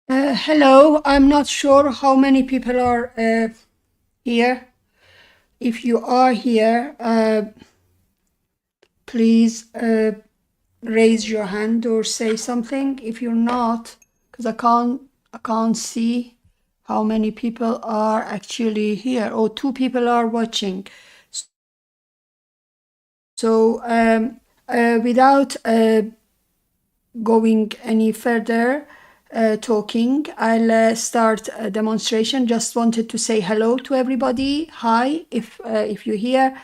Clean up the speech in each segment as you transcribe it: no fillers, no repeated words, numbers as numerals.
Hello, I'm not sure how many people are here. If you are here, please raise your hand or say something. If you're not, because I can't see how many people are actually here. Oh, two people are watching. So without going any further talking, I'll start a demonstration. Just wanted to say hello to everybody. Hi, if you're here,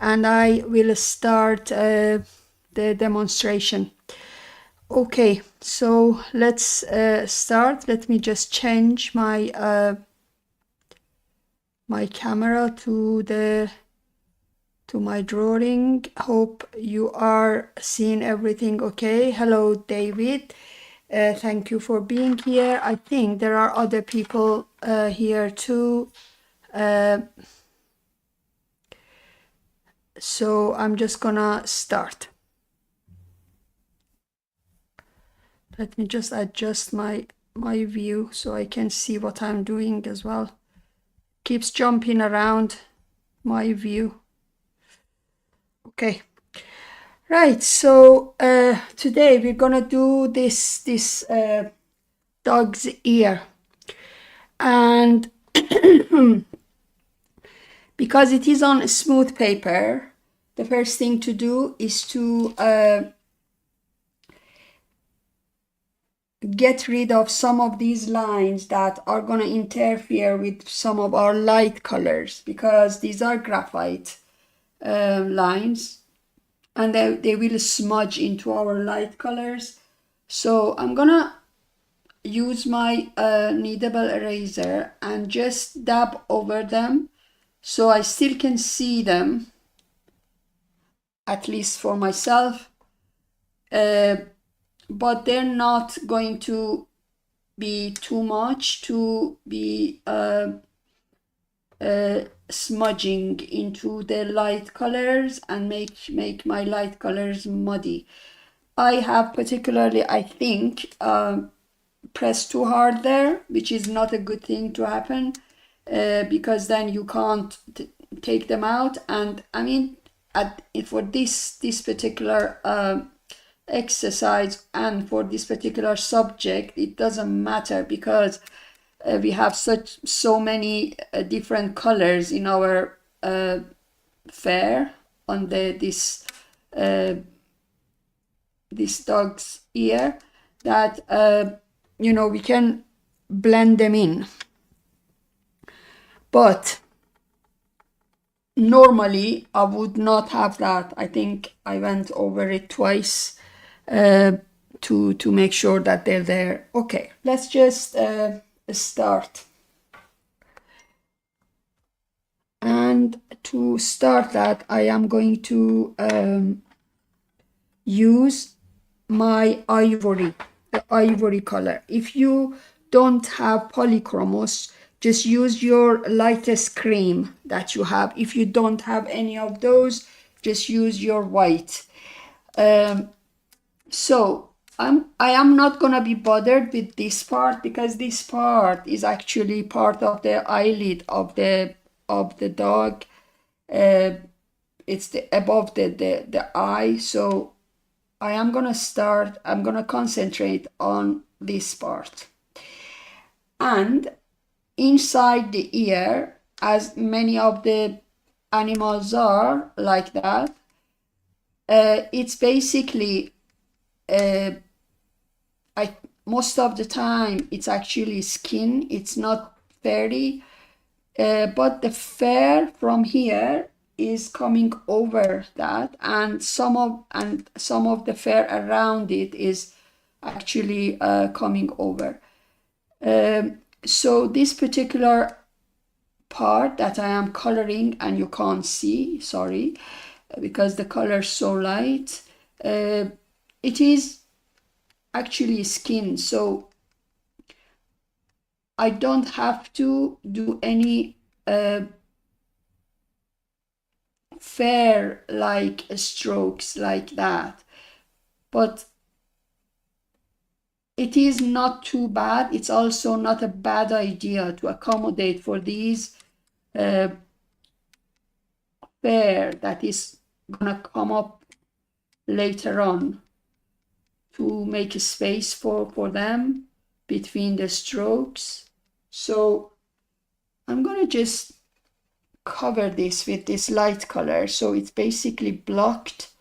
and I will start the demonstration. Okay, so let's start. Let me just change my camera to my drawing. Hope you are seeing everything okay. Hello, David. Thank you for being here. I think there are other people here too. So I'm just gonna start. Let me just adjust my view so I can see what I'm doing as well. Keeps jumping around my view. Okay. Right, so today we're gonna do this dog's ear, and because it is on smooth paper, the first thing to do is to get rid of some of these lines that are going to interfere with some of our light colors, because these are graphite lines, and they will smudge into our light colors. So I'm gonna use my kneadable eraser and just dab over them so I still can see them, at least for myself, but they're not going to be too much to be smudging into the light colors and make my light colors muddy. I have particularly, I think, pressed too hard there, which is not a good thing to happen, because then you can't take them out. And I mean, for this particular exercise and for this particular subject, it doesn't matter, because we have so many different colors in our fair on this dog's ear, that we can blend them in. But normally I would not have that. I think I went over it twice to make sure that they're there. Okay, let's just start. And to start that, I am going to use my ivory, the ivory color. If you don't have Polychromos, just use your lightest cream that you have. If you don't have any of those, just use your white. So I am not gonna be bothered with this part, because this part is actually part of the eyelid of the dog. It's above the eye. So I'm gonna concentrate on this part. And inside the ear, as many of the animals are like that, it's basically, most of the time it's actually skin, it's not fairy, but the fur from here is coming over that, and some of the fur around it is actually coming over. So this particular part that I am coloring, and you can't see, sorry, because the color is so light, it is actually skin, so I don't have to do any fair like strokes like that. But it is not too bad. It's also not a bad idea to accommodate for these fair that is gonna come up later on, to make a space for them between the strokes. So I'm gonna just cover this with this light color, so it's basically blocked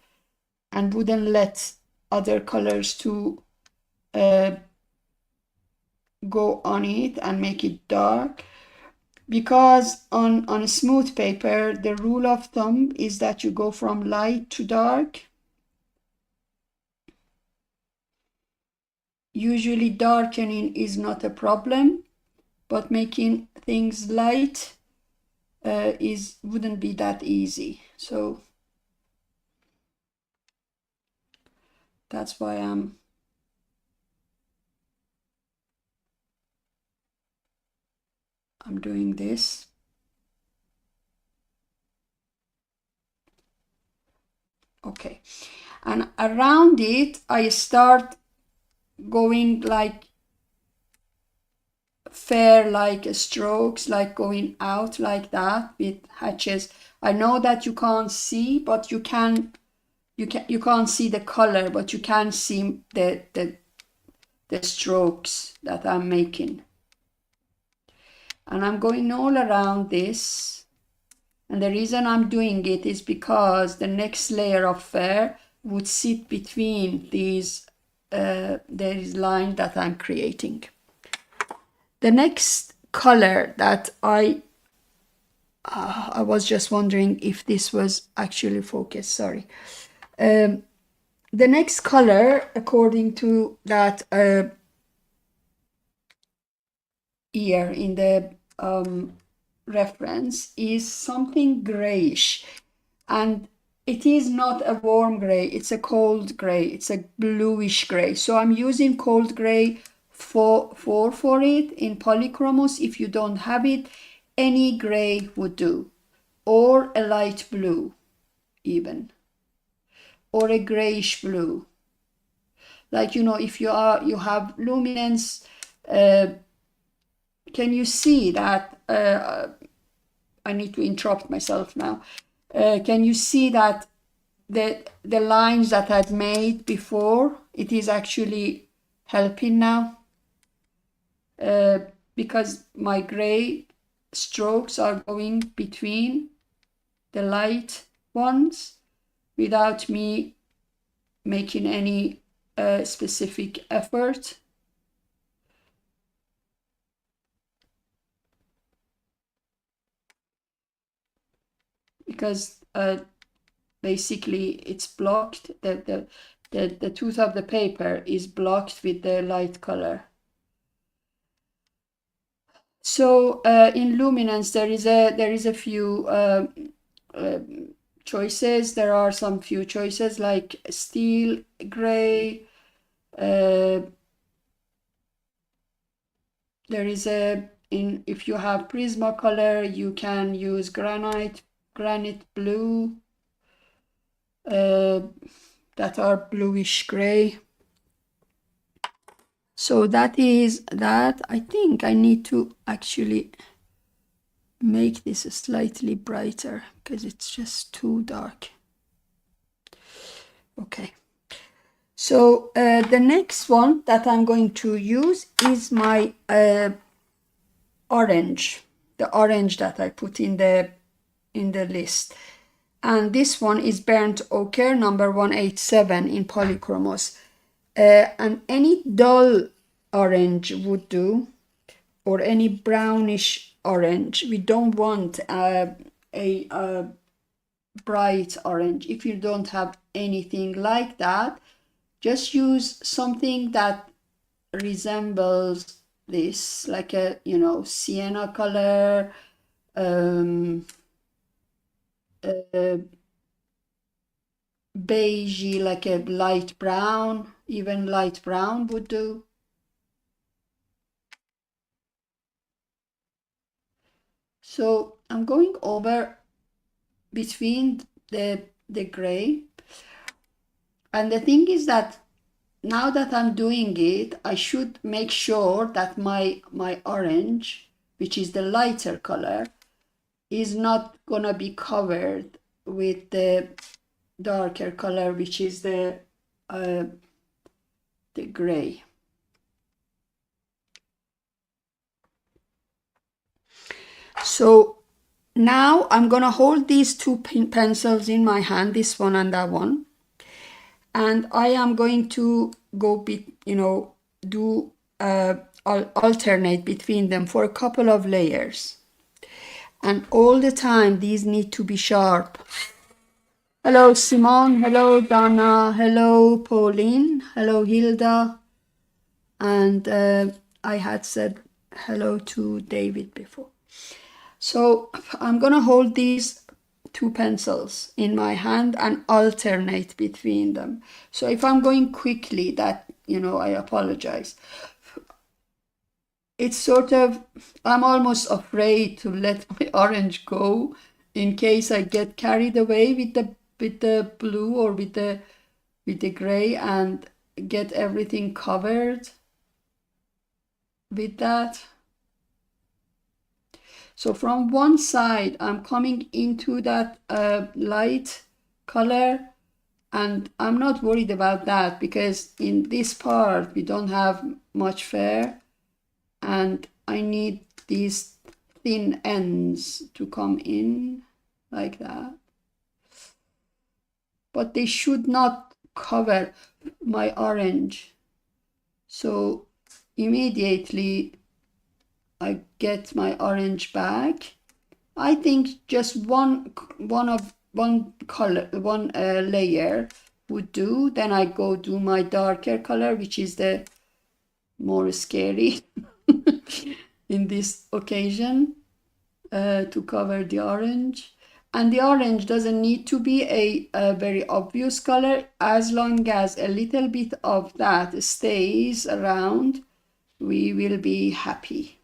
and wouldn't let other colors to go on it and make it dark. Because on a smooth paper, the rule of thumb is that you go from light to dark. Usually darkening is not a problem, but making things light wouldn't be that easy. So that's why I'm doing this. Okay, and around it I start going like fair, like strokes, like going out like that with hatches. I know that you can't see, but you can't see the color, but you can see the strokes that I'm making. And I'm going all around this. And the reason I'm doing it is because the next layer of fair would sit between these lines that I'm creating. The next color that I was just wondering if this was actually focused, sorry. The next color, according to that here in the reference, is something grayish, and it is not a warm gray, it's a cold gray, it's a bluish gray. So I'm using cold gray for it in Polychromos. If you don't have it, any gray would do, or a light blue even, or a grayish blue. Like, you know, if you have luminance, can you see that? I need to interrupt myself now. Can you see that the lines that I'd made before, it is actually helping now? Because my gray strokes are going between the light ones without me making any specific effort. Because basically it's blocked, the tooth of the paper is blocked with the light color. So in luminance there is a few choices. There are some few choices like steel gray. There is if you have Prismacolor, you can use granite blue, that are bluish gray. So that is that. I think I need to actually make this slightly brighter because it's just too dark. Okay. So the next one that I'm going to use is my orange, the orange that I put in the list. And this one is burnt ochre number 187 in Polychromos. And any dull orange would do, or any brownish orange. We don't want a bright orange. If you don't have anything like that, just use something that resembles this, like a, you know, sienna color, beige, like a light brown, even light brown would do. So I'm going over between the gray, and the thing is that now that I'm doing it, I should make sure that my orange, which is the lighter color, is not gonna be covered with the darker color, which is the gray. So now I'm gonna hold these two pencils in my hand, this one and that one, and I am going to go do alternate between them for a couple of layers, and all the time these need to be sharp. Hello Simone, hello Donna, hello Pauline, hello Hilda, and I had said hello to David before. So I'm gonna hold these two pencils in my hand and alternate between them. So if I'm going quickly, that, I apologize. It's sort of, I'm almost afraid to let my orange go in case I get carried away with the blue or with the gray and get everything covered with that. So from one side, I'm coming into that light color, and I'm not worried about that because in this part, we don't have much fair, and I need these thin ends to come in like that. But they should not cover my orange. So immediately I get my orange back. I think just one color, one layer would do. Then I go do my darker color, which is the more scary in this occasion, to cover the orange. And the orange doesn't need to be a very obvious color. As long as a little bit of that stays around, we will be happy.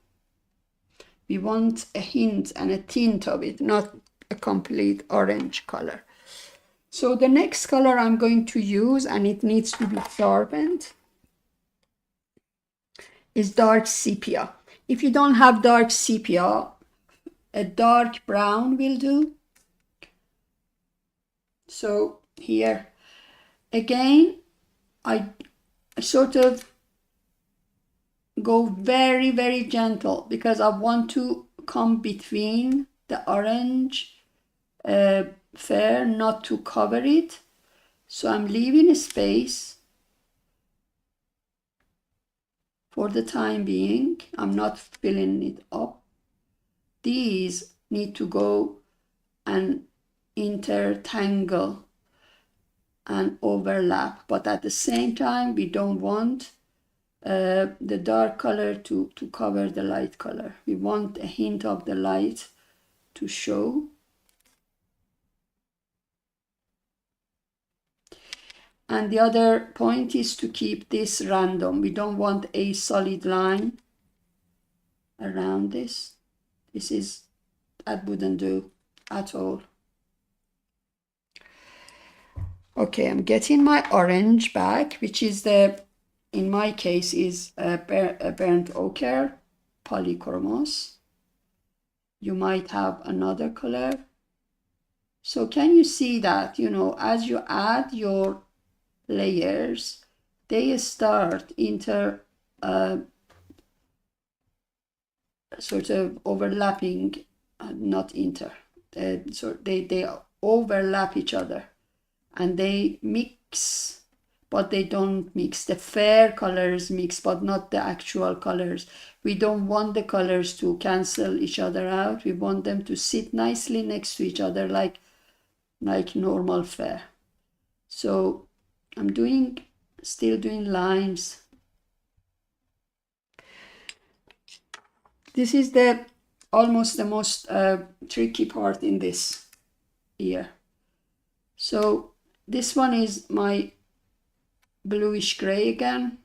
We want a hint and a tint of it, not a complete orange color. So the next color I'm going to use, and it needs to be sharpened, is dark sepia. If you don't have dark sepia, a dark brown will do. So here again, I sort of go very, very gentle because I want to come between the orange fair, not to cover it. So I'm leaving a space for the time being. I'm not filling it up. These need to go and intertangle and overlap, but at the same time we don't want the dark color to cover the light color. We want a hint of the light to show. And the other point is to keep this random. We don't want a solid line around this. That wouldn't do at all. Okay, I'm getting my orange back, which is in my case is a burnt ochre, Polychromos. You might have another color. So can you see that, as you add your layers, they start sort of overlapping, not so they overlap each other and they mix, but they don't mix. The fair colors mix, but not the actual colors. We don't want the colors to cancel each other out. We want them to sit nicely next to each other like normal fair. So I'm still doing lines. This is almost the most tricky part in this here. So this one is my bluish gray again.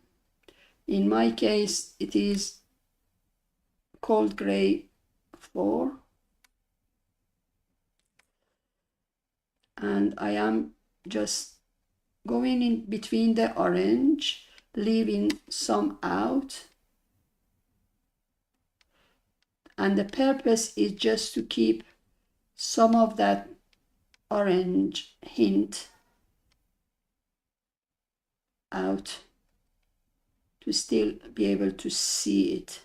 In my case, it is cold gray 4. And I am just going in between the orange, leaving some out. And the purpose is just to keep some of that orange hint out, to still be able to see it.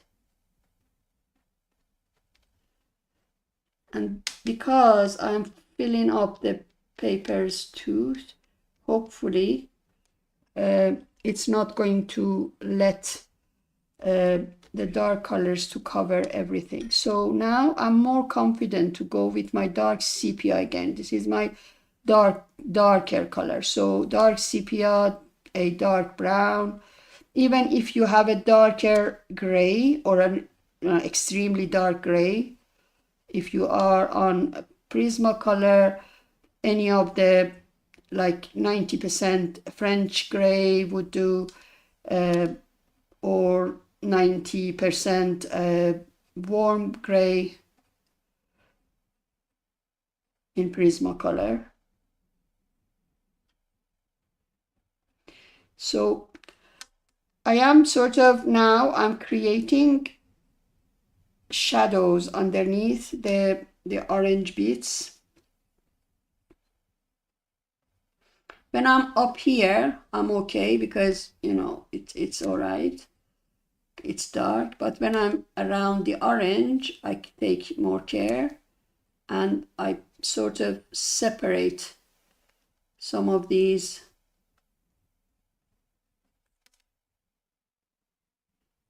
And because I'm filling up the papers too, hopefully it's not going to let the dark colors to cover everything. So now I'm more confident to go with my dark sepia again. This is my darker color. So dark sepia, a dark brown. Even if you have a darker gray or an extremely dark gray, if you are on Prismacolor, any of the like 90% French gray would do, or 90% warm gray in Prismacolor. So I am sort of now I'm creating shadows underneath the orange bits. When I'm up here, I'm okay because, you know, it's all right. It's dark, but when I'm around the orange, I take more care and I sort of separate some of these.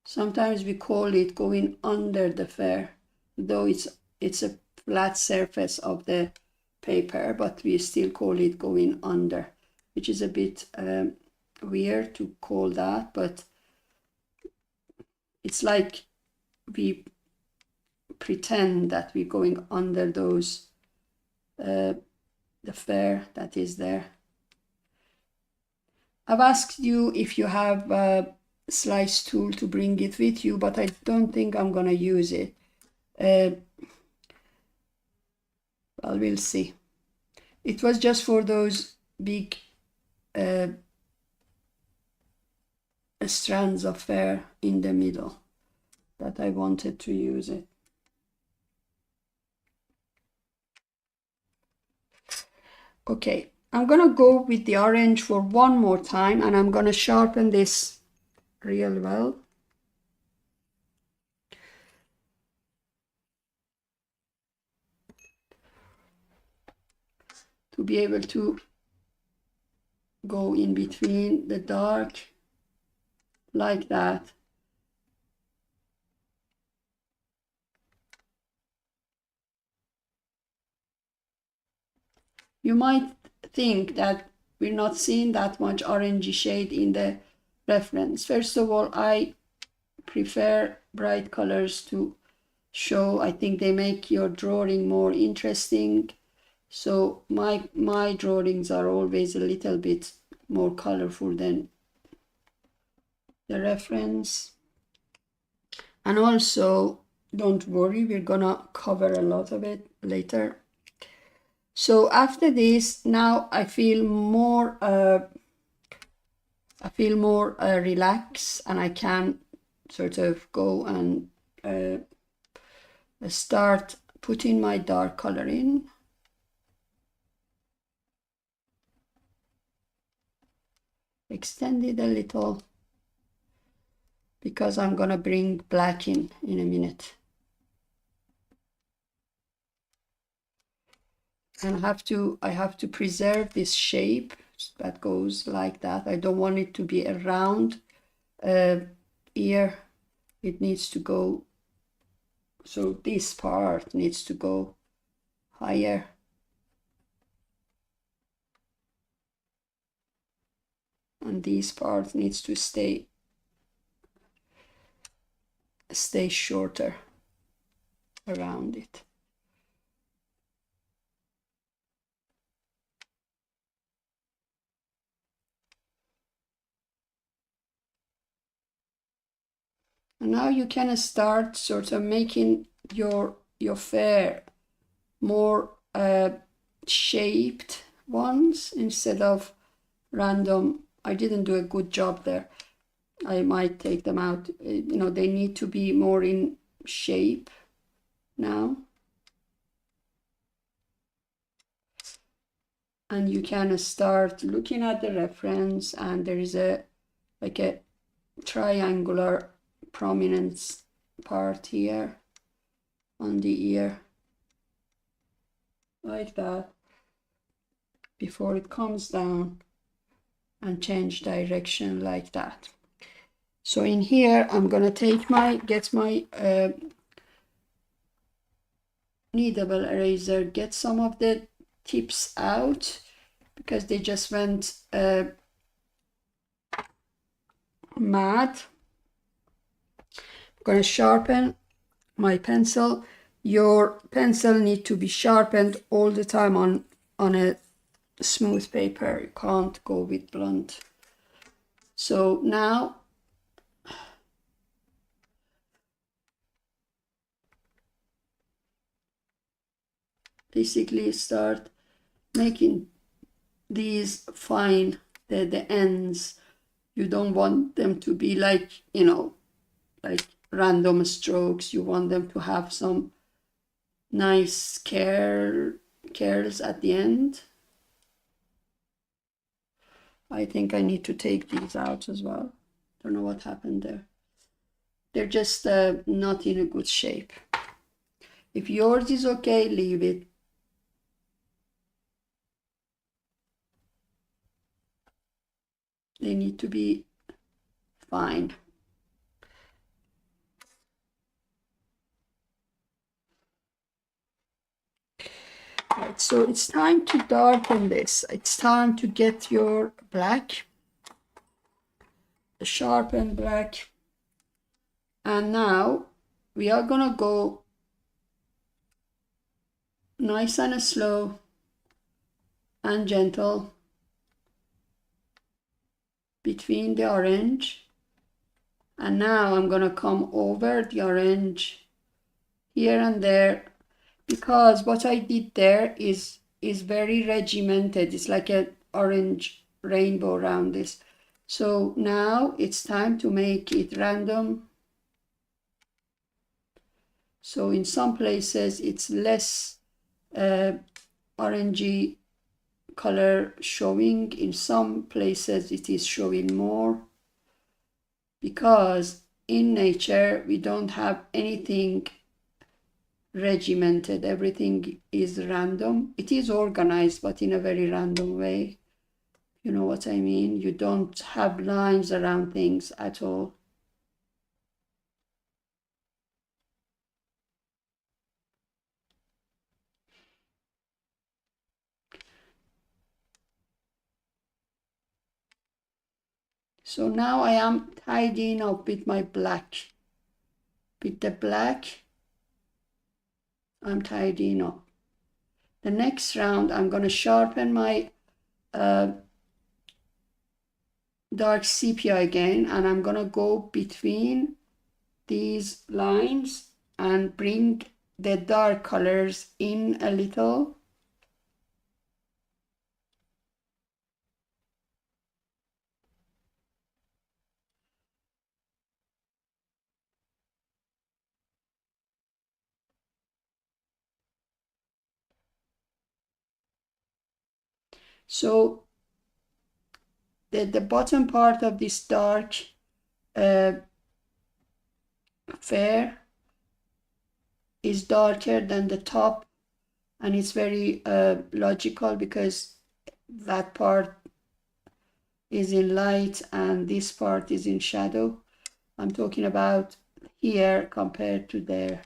Sometimes we call it going under the fur, though it's a flat surface of the paper, but we still call it going under, which is a bit weird to call that, but it's like we pretend that we're going under those the fur that is there. I've asked you if you have a slice tool to bring it with you, but I don't think I'm gonna use it. Well, we'll see. It was just for those big strands of fur in the middle that I wanted to use it. Okay, I'm gonna go with the orange for one more time, and I'm gonna sharpen this real well. To be able to go in between the dark like that. You might think that we're not seeing that much orangey shade in the reference. First of all, I prefer bright colors to show. I think they make your drawing more interesting. So my drawings are always a little bit more colorful than the reference. And also, don't worry, we're gonna cover a lot of it later. So after this, now I feel more relaxed, and I can sort of go and start putting my dark color in. Extend it a little because I'm gonna bring black in a minute. And I have to preserve this shape that goes like that. I don't want it to be a round ear. It needs to go, so this part needs to go higher. And this part needs to stay shorter around it. And now you can start sort of making your fur more shaped ones instead of random. I didn't do a good job there. I might take them out. You know, they need to be more in shape now. And you can start looking at the reference, and there is a like a triangular prominence part here on the ear, like that, before it comes down and change direction like that. So in here, I'm gonna take get my kneadable eraser, get some of the tips out because they just went mad. I'm gonna sharpen my pencil. Your pencil need to be sharpened all the time on a smooth paper. You can't go with blunt. So now basically start making these fine, the ends. You don't want them to be like, you know, like random strokes. You want them to have some nice curls at the end. I think I need to take these out as well. Don't know what happened there. They're just not in a good shape. If yours is okay, leave it. They need to be fine. Right, so it's time to darken this. It's time to get your black, the sharpened black. And now we are gonna go nice and slow and gentle between the orange. And now I'm gonna come over the orange here and there, because what I did there is very regimented. It's like an orange rainbow around this. So now it's time to make it random. So in some places it's less orangey color showing. In some places it is showing more, because in nature we don't have anything regimented. Everything is random. It is organized, but in a very random way. You know what I mean? You don't have lines around things at all. So now I am tidying up with my black. With the black, I'm tidying up. The next round, I'm going to sharpen my dark sepia again, and I'm going to go between these lines and bring the dark colors in a little. So the bottom part of this dark fair is darker than the top, and it's very logical because that part is in light and this part is in shadow. I'm talking about here compared to there.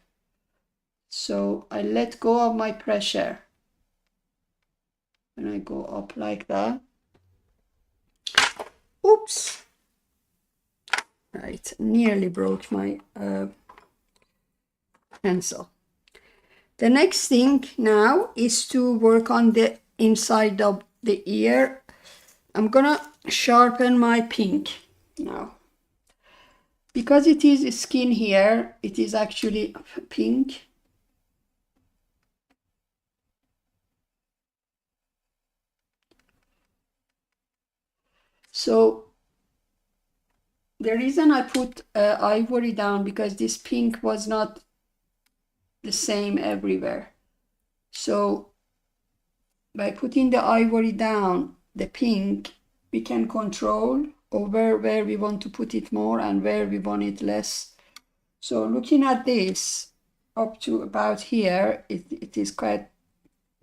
So I let go of my pressure when I go up like that. Oops. Right, nearly broke my pencil. The next thing now is to work on the inside of the ear. I'm gonna sharpen my pink now. Because it is skin here, it is actually pink. So the reason I put ivory down, because this pink was not the same everywhere. So by putting the ivory down, the pink, we can control over where we want to put it more and where we want it less. So looking at this, up to about here, it is quite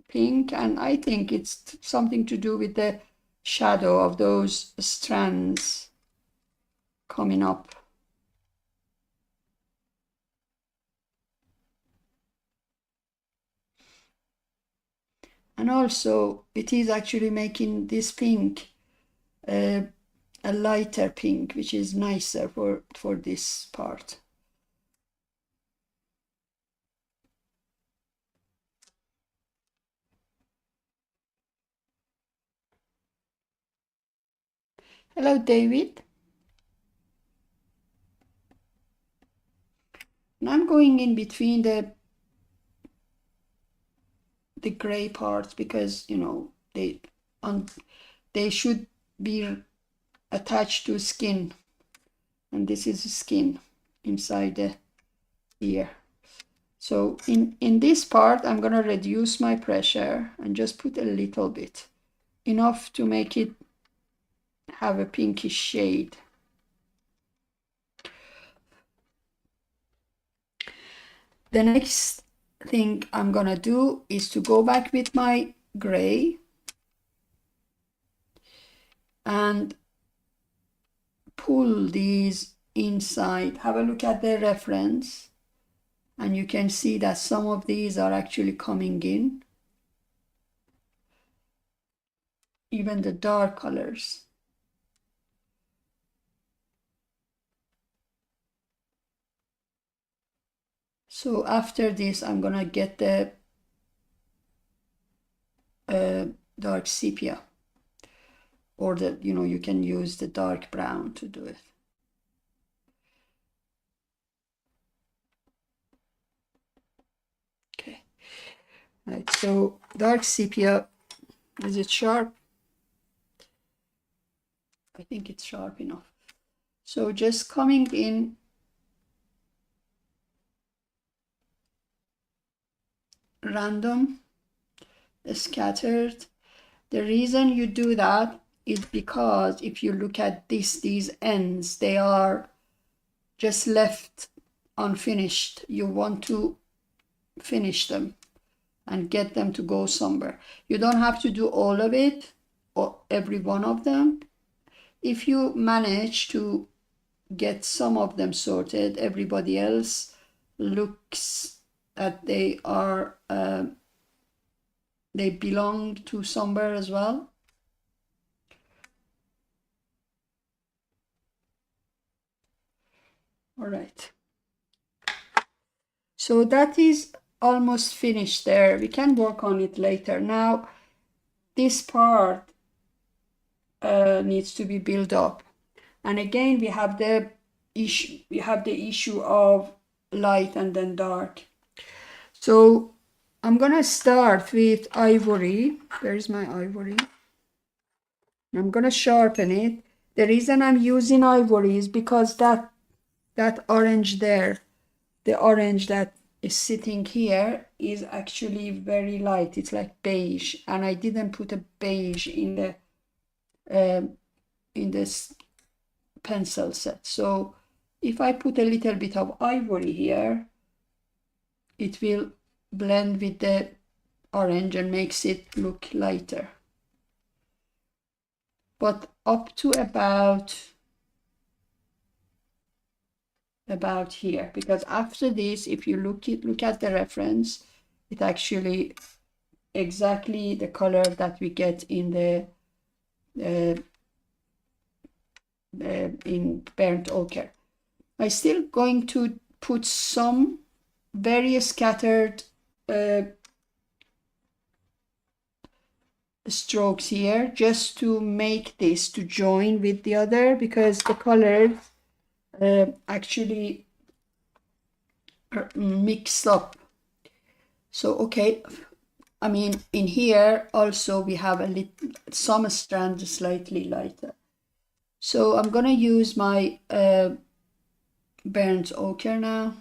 pink, and I think it's something to do with the shadow of those strands coming up. And also it is actually making this pink a lighter pink, which is nicer for this part. Hello, David. And I'm going in between the gray parts, because you know they should be attached to skin, and this is skin inside the ear. So in this part, I'm gonna reduce my pressure and just put a little bit, enough to make it have a pinkish shade. The next thing I'm gonna do is to go back with my gray and pull these inside. Have a look at the reference, and you can see that some of these are actually coming in, even the dark colors. So after this, I'm gonna get the dark sepia, or the, you know, you can use the dark brown to do it. Okay, right, so dark sepia, is it sharp? I think it's sharp enough. So just coming in random, scattered. The reason you do that is because if you look at these ends, they are just left unfinished. You want to finish them and get them to go somewhere. You don't have to do all of it or every one of them. If you manage to get some of them sorted, everybody else looks that they are they belong to somewhere as well. All right. So that is almost finished there. We can work on it later. Now, this part needs to be built up. And again, we have the issue of light and then dark. So I'm gonna start with ivory. Where's my ivory? I'm gonna sharpen it. The reason I'm using ivory is because that orange there, the orange that is sitting here, is actually very light. It's like beige, and I didn't put a beige in this pencil set. So if I put a little bit of ivory here, it will blend with the orange and makes it look lighter. But up to about here, because after this, if you look at the reference, it actually exactly the color that we get in the in burnt ochre. I'm still going to put some very scattered strokes here, just to make this to join with the other, because the colors actually mix up. So okay, I mean, in here also we have some strands slightly lighter. So I'm gonna use my burnt ochre now,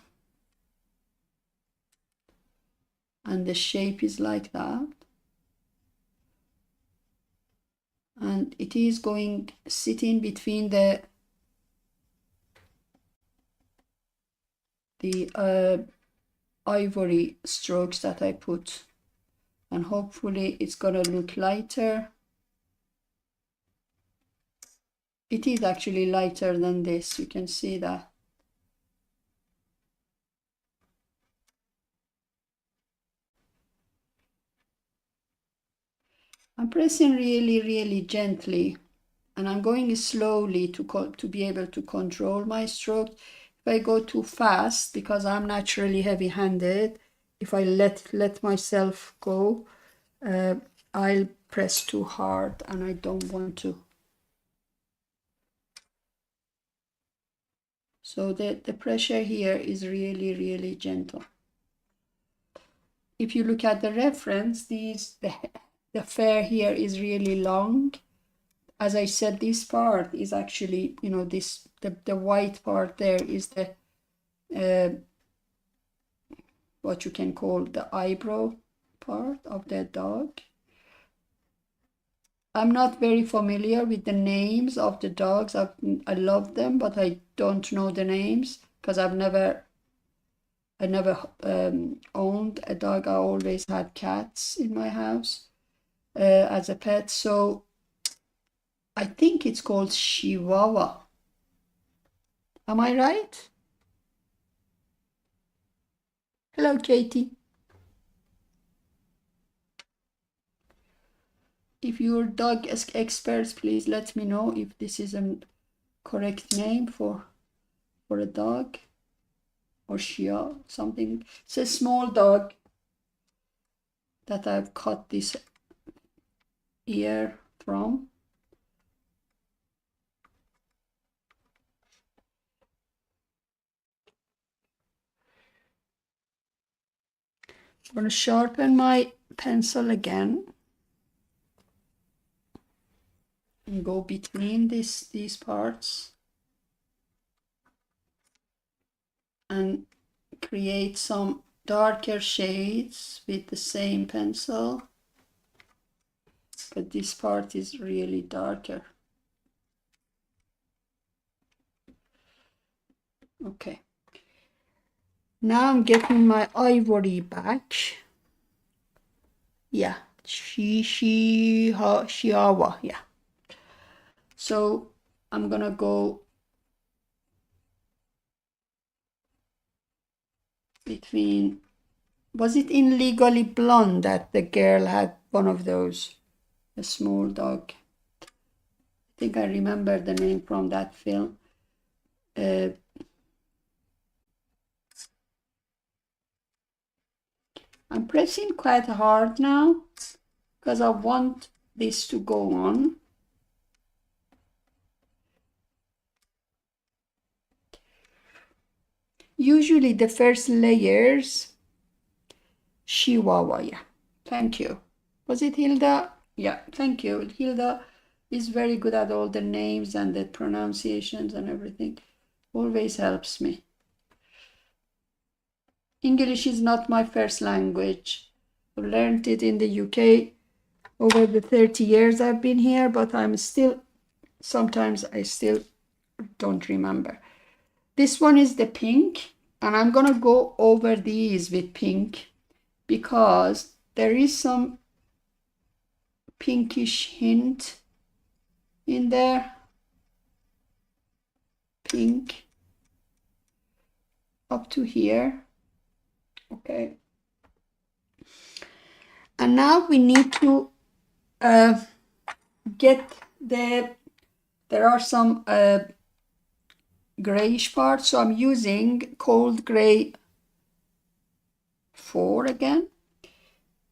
and the shape is like that, and it is going sitting between the ivory strokes that I put, and hopefully it's gonna look lighter. It is actually lighter than this, you can see that. I'm pressing really gently, and I'm going slowly to be able to control my stroke. If I go too fast, because I'm naturally heavy-handed, if I let myself go, I'll press too hard, and I don't want to. So the pressure here is really gentle. If you look at the reference, the fair here is really long. As I said, this part is actually, you know, the white part there is the what you can call the eyebrow part of the dog. I'm not very familiar with the names of the dogs. I love them, but I don't know the names because I never owned a dog. I always had cats in my house as a pet. So I think it's called Chihuahua. Am I right? Hello, Katie. If you're dog experts, please let me know if this is a correct name for a dog, or Shia, something. It's a small dog that I've cut this ear from. I'm going to sharpen my pencil again and go between these parts and create some darker shades with the same pencil, but this part is really darker. Okay, now I'm getting my ivory back. Yeah, Chihuahua, yeah. So I'm gonna go between, was it in Legally Blonde that the girl had one of those, a small dog? I think I remember the name from that film. I'm pressing quite hard now because I want this to go on. Usually the first layers, Chihuahua, yeah. Thank you. Was it Hilda? Yeah, thank you. Hilda is very good at all the names and the pronunciations and everything. Always helps me. English is not my first language. I learned it in the UK over the 30 years I've been here, but sometimes I still don't remember. This one is the pink, and I'm gonna go over these with pink because there is some pinkish hint in there. Pink up to here. Okay. And now we need to get there are some grayish parts, so I'm using cold gray 4 again,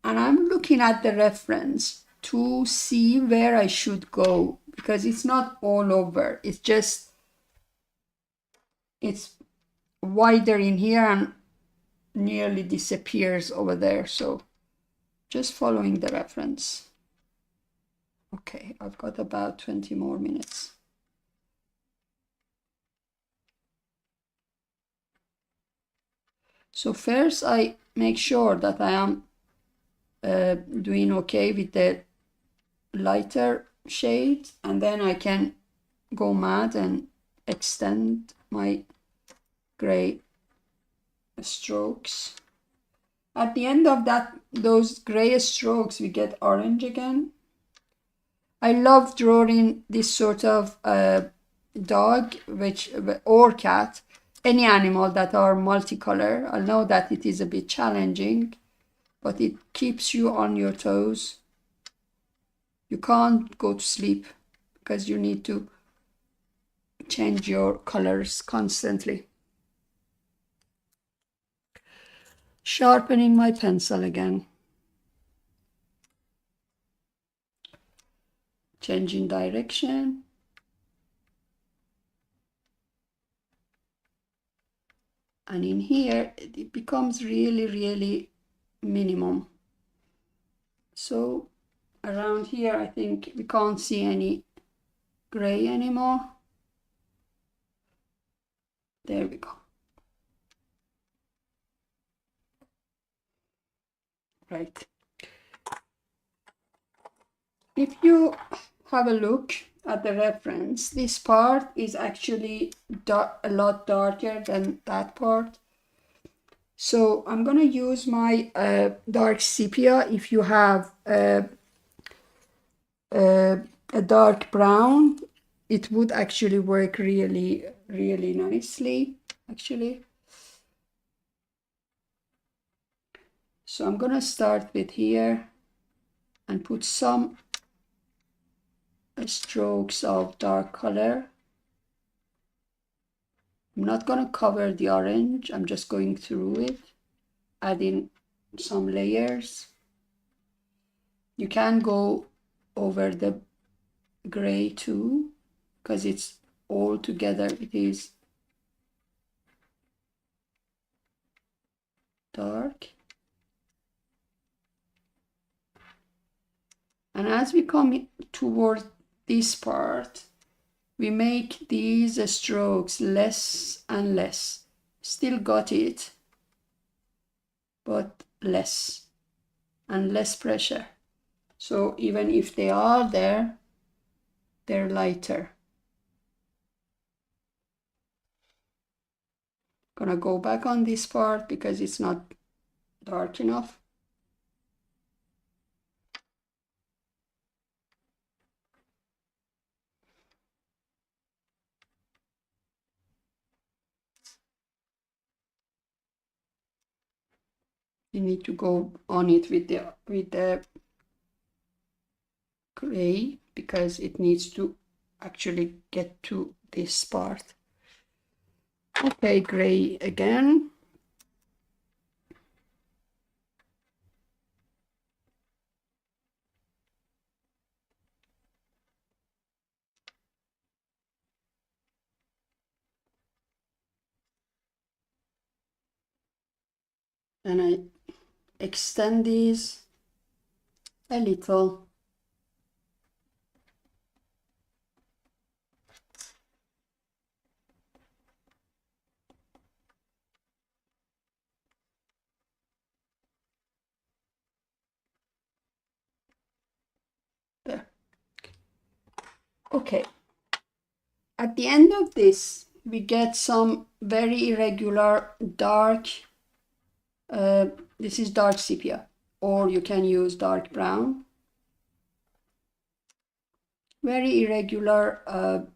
and I'm looking at the reference to see where I should go because it's not all over, it's wider in here and nearly disappears over there, so just following the reference. Okay, I've got about 20 more minutes. So first I make sure that I am doing okay with the lighter shades, and then I can go mad and extend my gray strokes. At the end of those gray strokes, we get orange again. I love drawing this sort of dog, or cat, any animal that are multicolor. I know that it is a bit challenging, but it keeps you on your toes. You can't go to sleep because you need to change your colors constantly. Sharpening my pencil again. Changing direction. And in here, it becomes really, really minimum. So around here, I think we can't see any gray anymore. There we go. Right. If you have a look at the reference, this part is actually a lot darker than that part. So I'm going to use my dark sepia. If you have a dark brown, it would actually work really, really nicely, actually. So I'm going to start with here and put some strokes of dark color. I'm not going to cover the orange. I'm just going through it, adding some layers. You can go over the gray too, because it's all together. It is dark. And as we come toward this part, we make these strokes less and less. Still got it, but less and less pressure. So even if they are there, they're lighter. Gonna go back on this part because it's not dark enough. You need to go on it with the gray because it needs to actually get to this part. Okay, gray again. And I extend these a little. There. Okay. At the end of this, we get some very irregular dark, this is dark sepia, or you can use dark brown. Very irregular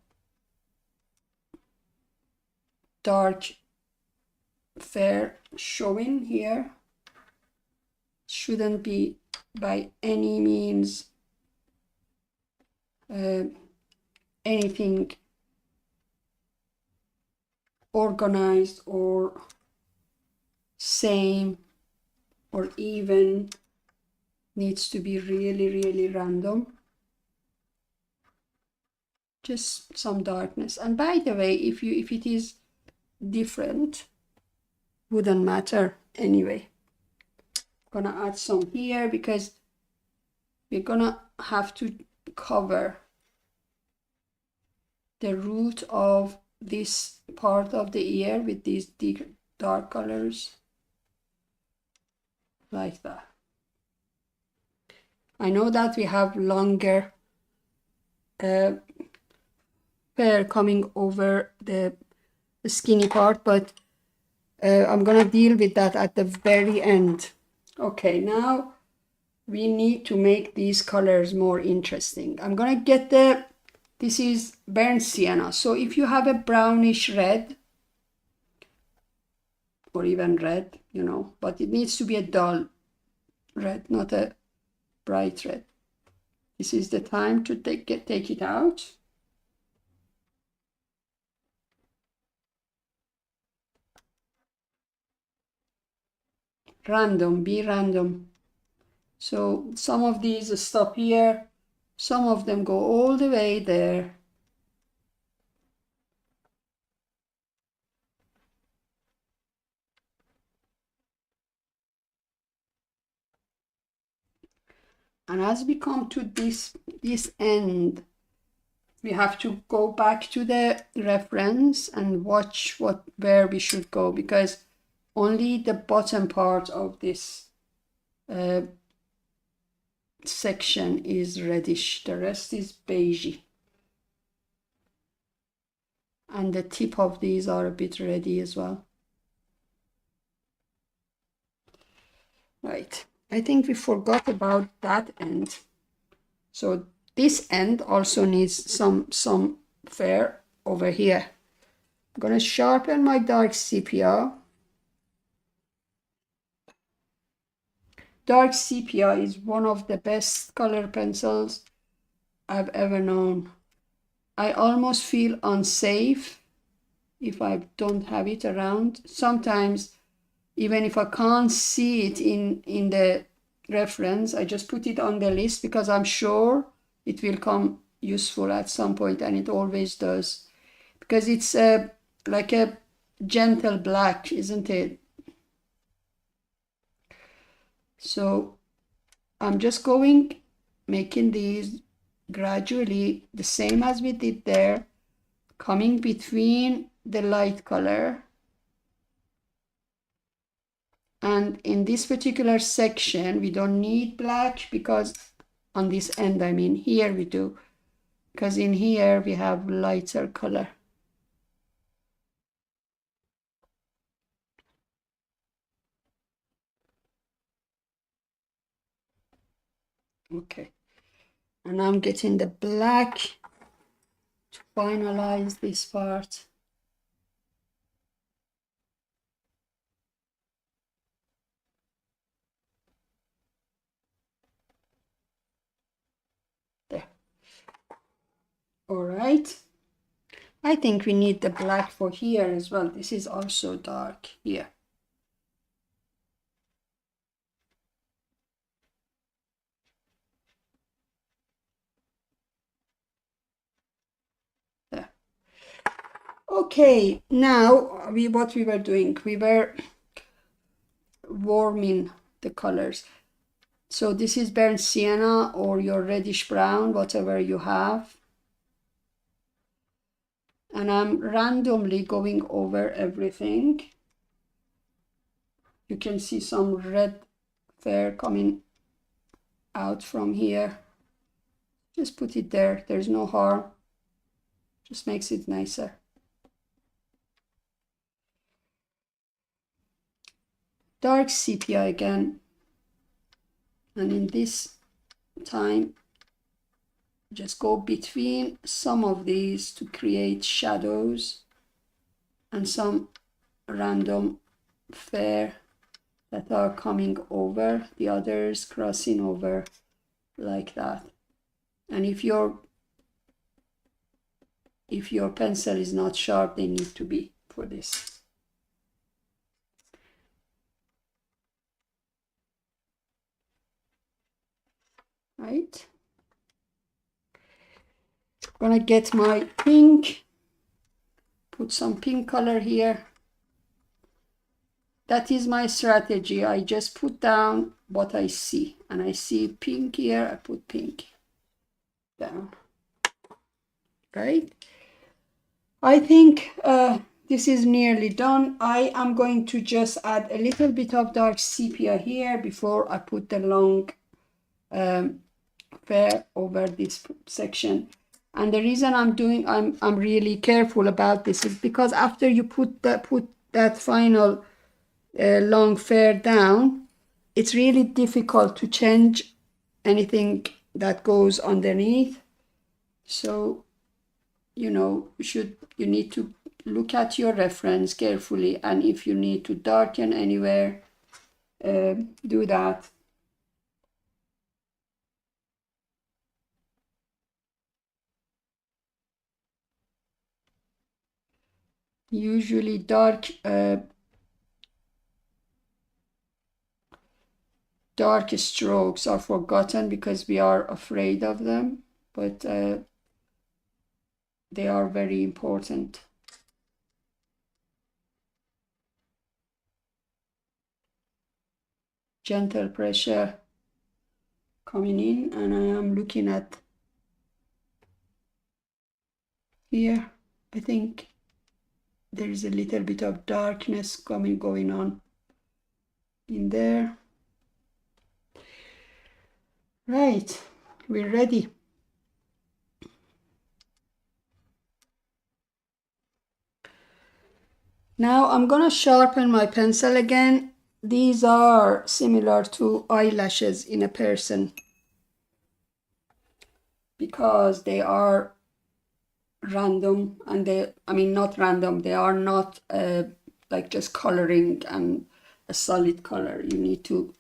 dark fair showing here. Shouldn't be by any means anything organized or same or even. Needs to be really, really random. Just some darkness. And by the way, if it is different, wouldn't matter anyway. Gonna add some here because we're gonna have to cover the root of this part of the ear with these dark colors. like that. I know that we have longer hair coming over the skinny part, but I'm gonna deal with that at the very end. Okay, now we need to make these colors more interesting. I'm gonna get this is burnt sienna. So if you have a brownish red, or even red, you know, but it needs to be a dull red, not a bright red. This is the time to take it out. Random, be random. So some of these stop here, some of them go all the way there. And as we come to this end, we have to go back to the reference and watch where we should go, because only the bottom part of this section is reddish, the rest is beige. And the tip of these are a bit reddy as well. Right, I think we forgot about that end. So this end also needs some fair over here. I'm gonna sharpen my dark sepia. Dark sepia is one of the best color pencils I've ever known. I almost feel unsafe if I don't have it around. Sometimes, even if I can't see it in the reference, I just put it on the list because I'm sure it will come useful at some point, and it always does. Because it's like a gentle black, isn't it? So I'm just making these gradually the same as we did there, coming between the light color. And in this particular section, we don't need black, because on this end, I mean here we do, because in here we have lighter color. Okay, and I'm getting the black to finalize this part. There. All right. I think we need the black for here as well. This is also dark here. There. Okay, now what we were doing, we were warming the colors. So this is burnt sienna or your reddish brown, whatever you have. And I'm randomly going over everything. You can see some red fair coming out from here. Just put it there, there's no harm. Just makes it nicer. Dark sepia again. And in this time, just go between some of these to create shadows and some random fair that are coming over, the others crossing over like that. And if your pencil is not sharp, they need to be for this. Right? I'm gonna get my pink, put some pink color here. That is my strategy. I just put down what I see, and I see pink here, I put pink down. Right? I think this is nearly done. I am going to just add a little bit of dark sepia here before I put the long fair over this section. And the reason I'm really careful about this is because after you put that final long fair down, it's really difficult to change anything that goes underneath. So you know, you need to look at your reference carefully, and if you need to darken anywhere, do that. Usually dark strokes are forgotten because we are afraid of them, but they are very important. Gentle pressure coming in, and I am looking at here. I think there is a little bit of darkness going on in there. Right, we're ready. Now I'm gonna sharpen my pencil again. These are similar to eyelashes in a person because they are random, and not random, they are not like just coloring and a solid color. You need to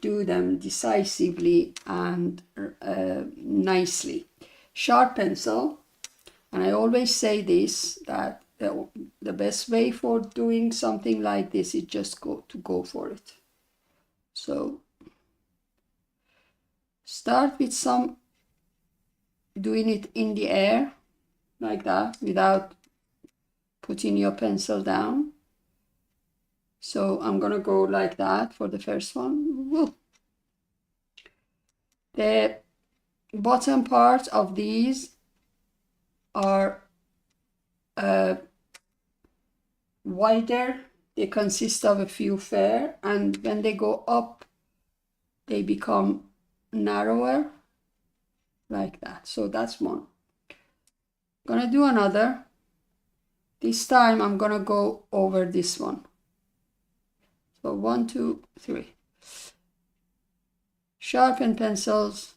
do them decisively and nicely. Sharp pencil, and I always say this, that the best way for doing something like this is just go for it. So start with some doing it in the air like that without putting your pencil down. So I'm gonna go like that for the first one. Woo. The bottom part of these are wider. They consist of a few fair, and when they go up they become narrower like that. So that's one. I'm gonna do another. This time I'm gonna go over this one. So 1, 2, 3. Sharpen pencils.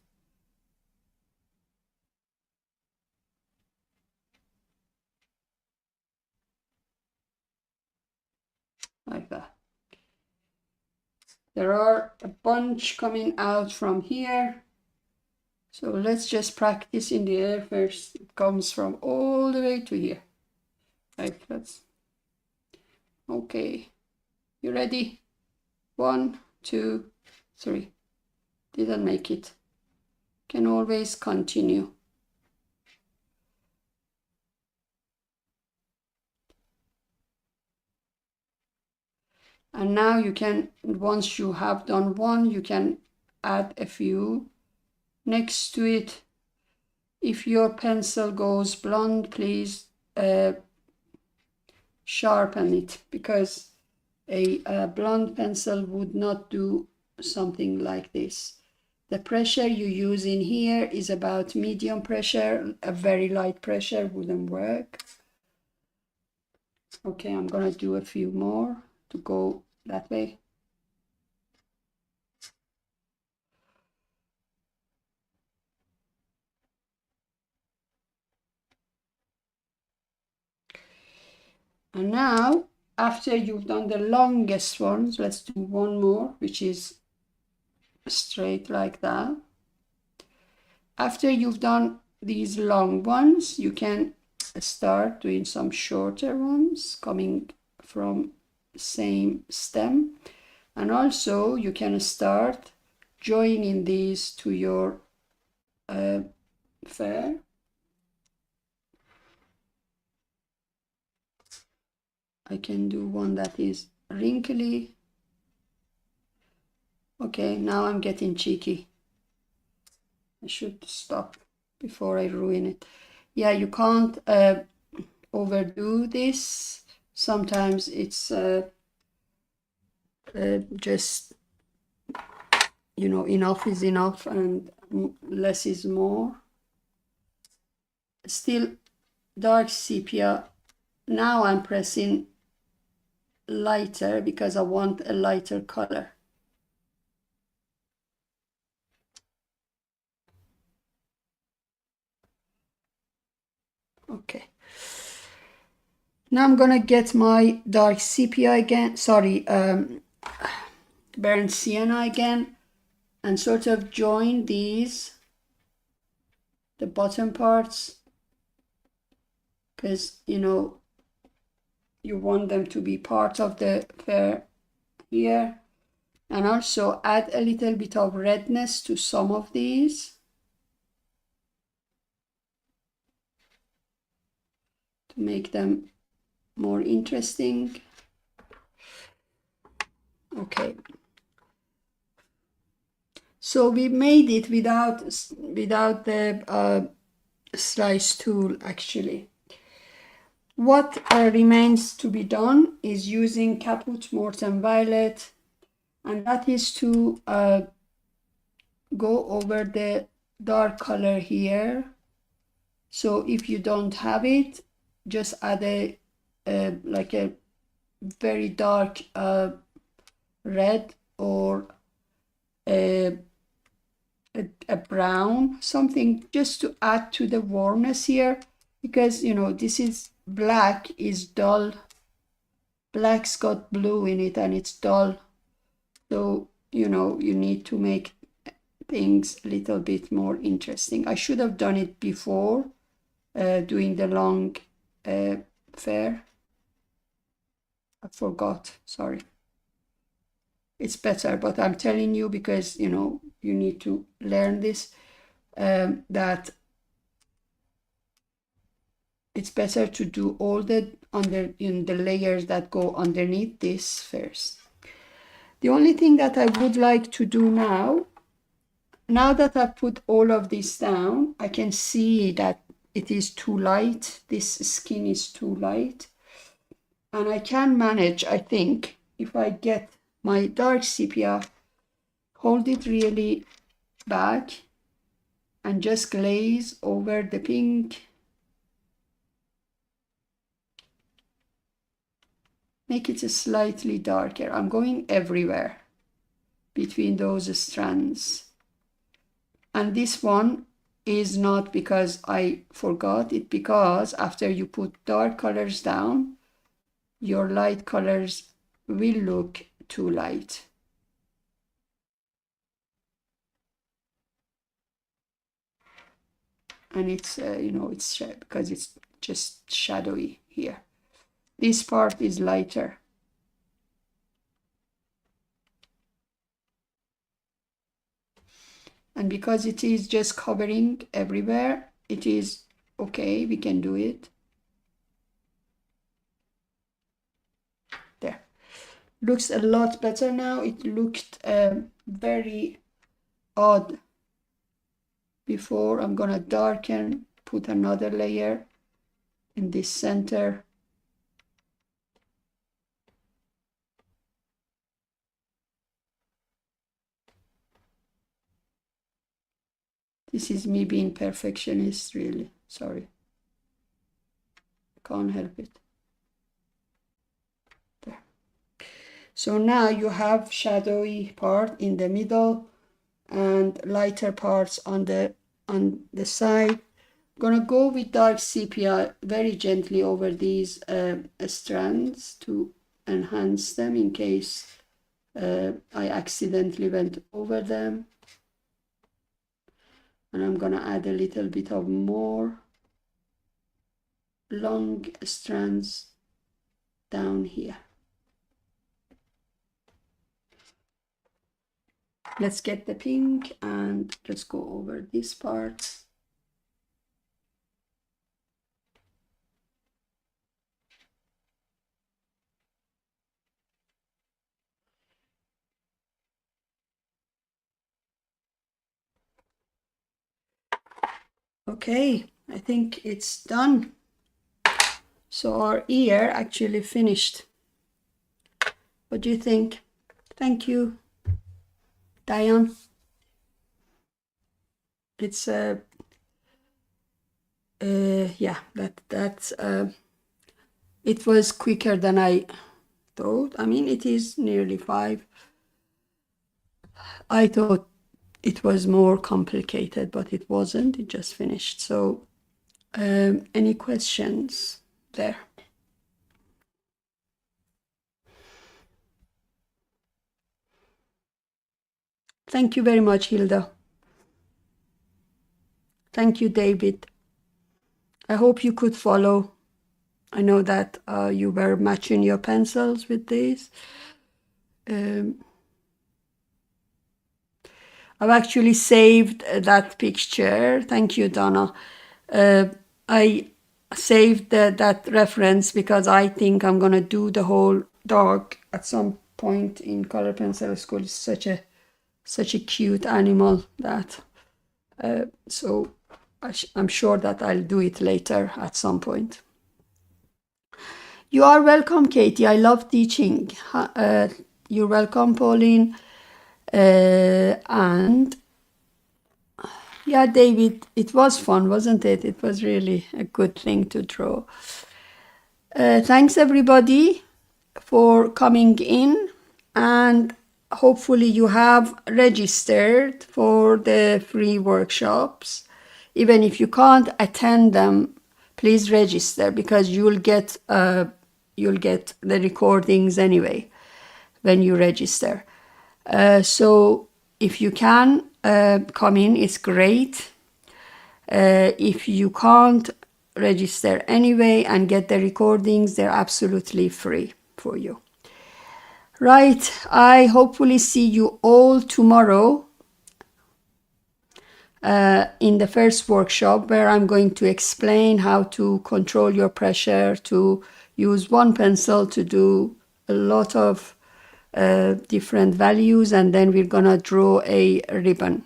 Like that. There are a bunch coming out from here. So let's just practice in the air first. It comes from all the way to here. Like that. Okay. You ready? 1, 2, 3. Didn't make it. Can always continue. And now you can, once you have done one, you can add a few next to it. If your pencil goes blunt, please sharpen it, because a blunt pencil would not do something like this. The pressure you use in here is about medium pressure. A very light pressure wouldn't work. Okay, I'm gonna do a few more to go that way. And now, after you've done the longest ones, let's do one more, which is straight like that. After you've done these long ones, you can start doing some shorter ones coming from same stem. And also you can start joining these to your fair. I can do one that is wrinkly. Okay, now I'm getting cheeky. I should stop before I ruin it. Yeah, you can't overdo this. Sometimes it's just, you know, enough is enough and less is more. Still dark sepia. Now I'm pressing lighter because I want a lighter color. Okay. Now I'm gonna get my dark sepia again, sorry, burnt sienna again, and sort of join these, the bottom parts, because, you know, you want them to be part of the fair here. And also add a little bit of redness to some of these to make them more interesting. Okay. So we made it without the slice tool actually. What remains to be done is using Caput Mortuum Violet, and that is to go over the dark color here. So if you don't have it, just add a like a very dark red or a brown, something just to add to the warmness here, because, you know, this is black is dull. Black's got blue in it and it's dull. So, you know, you need to make things a little bit more interesting. I should have done it before doing the long fair. I forgot, sorry. It's better, but I'm telling you because, you know, you need to learn this, that it's better to do all the the layers that go underneath this first. The only thing that I would like to do now that I've put all of this down, I can see that it is too light. This skin is too light. And I can manage, I think, if I get my dark sepia, hold it really back and just glaze over the pink. Make it slightly darker. I'm going everywhere between those strands. And this one is not because I forgot it, because after you put dark colors down, your light colors will look too light. And it's, you know, it's because it's just shadowy here. This part is lighter. And because it is just covering everywhere, it is okay, we can do it. There. Looks a lot better now. It looked very odd before. I'm gonna darken, put another layer in this center. This is me being perfectionist, really. Sorry. Can't help it. There. So now you have shadowy part in the middle and lighter parts on the side. I'm gonna go with dark sepia very gently over these strands to enhance them in case I accidentally went over them. And I'm gonna add a little bit of more long strands down here. Let's get the pink and let's go over this part. Okay, I think it's done. So our ear actually finished. What do you think? Thank you, Diane. It's yeah, that's it was quicker than I thought. I mean, it is nearly 5. I thought it was more complicated, but it wasn't. It just finished. So, any questions there? Thank you very much, Hilda. Thank you, David. I hope you could follow. I know that you were matching your pencils with these. I've actually saved that picture. Thank you, Donna. I saved that reference because I think I'm gonna do the whole dog at some point in color pencil school. It's such a cute animal that so I'm sure that I'll do it later at some point. You are welcome, Katie. I love teaching. You're welcome, Pauline. And yeah, David, it was fun, wasn't it? It was really a good thing to draw. Thanks, everybody, for coming in. And hopefully you have registered for the free workshops. Even if you can't attend them, please register because you'll get the recordings anyway when you register. So if you can come in, it's great. If you can't register anyway and get the recordings, they're absolutely free for you. Right, I hopefully see you all tomorrow in the first workshop where I'm going to explain how to control your pressure, to use one pencil to do a lot of different values, and then we're gonna draw a ribbon.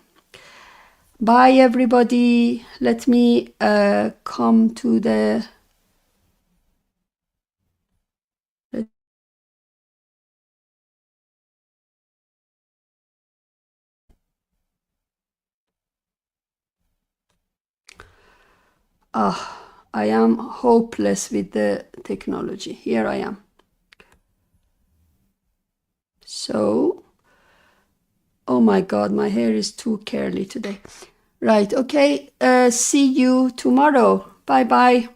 Bye, everybody. Let me come to the... I am hopeless with the technology. Here I am. So, oh my God, my hair is too curly today. Right, okay, see you tomorrow. Bye-bye.